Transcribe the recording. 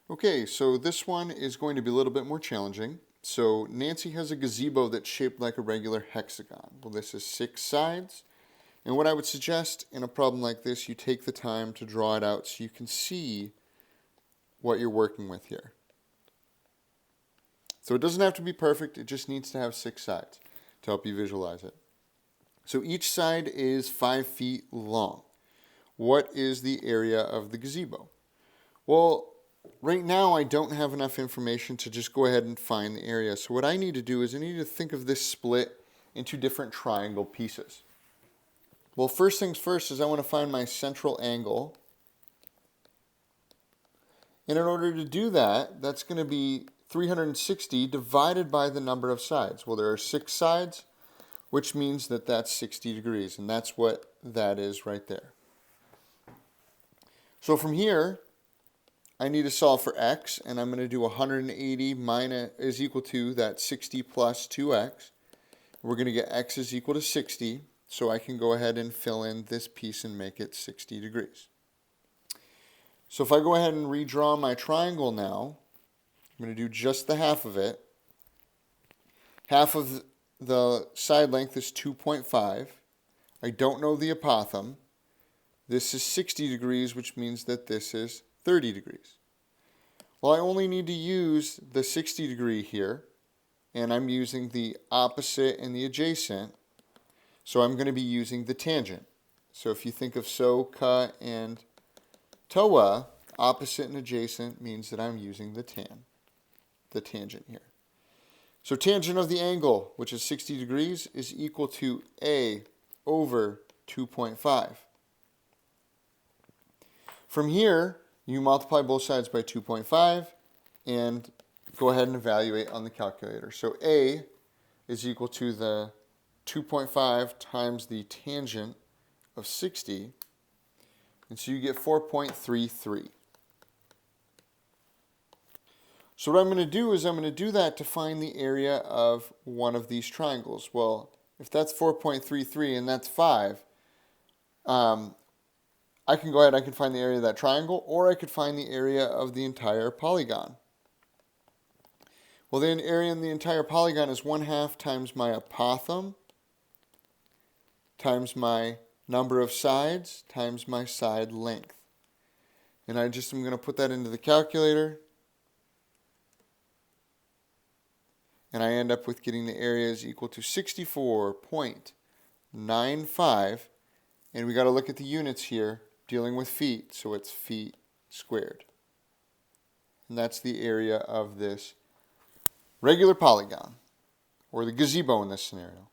Okay, so this one is going to be a little bit more challenging. So Nancy has a gazebo that's shaped like a regular hexagon. Well, this is 6 sides. And what I would suggest in a problem like this, you take the time to draw it out so you can see what you're working with here. So it doesn't have to be perfect, it just needs to have 6 sides to help you visualize it. So each side is 5 feet long. What is the area of the gazebo? Well, right now I don't have enough information to just go ahead and find the area. So what I need to do is I need to think of this split into different triangle pieces. Well, first things first is I want to find my central angle. And in order to do that, that's going to be 360 divided by the number of sides. Well, there are 6 sides, which means that that's 60 degrees. And that's what that is right there. So from here, I need to solve for x, and I'm going to do 180 minus is equal to that 60 plus 2x. We're going to get x is equal to 60, so I can go ahead and fill in this piece and make it 60 degrees. So if I go ahead and redraw my triangle now, I'm going to do just the half of it. Half of the side length is 2.5. I don't know the apothem. This is 60 degrees, which means that this is 30 degrees. Well, I only need to use the 60 degree here, and I'm using the opposite and the adjacent, so I'm going to be using the tangent. So if you think of so, ka, and toa, opposite and adjacent means that I'm using the tangent here. So tangent of the angle, which is 60 degrees, is equal to a over 2.5. From here, you multiply both sides by 2.5 and go ahead and evaluate on the calculator. So a is equal to the 2.5 times the tangent of 60, and so you get 4.33. So what I'm going to do is I'm going to do that to find the area of one of these triangles. Well, if that's 4.33 and that's 5, I can go ahead, I can find the area of that triangle, or I could find the area of the entire polygon. Well, the area in the entire polygon is 1/2 times my apothem times my number of sides times my side length. And I'm going to put that into the calculator. And I end up with getting the area is equal to 64.95. And we got to look at the units here, dealing with feet, so it's feet squared. And that's the area of this regular polygon, or the gazebo in this scenario.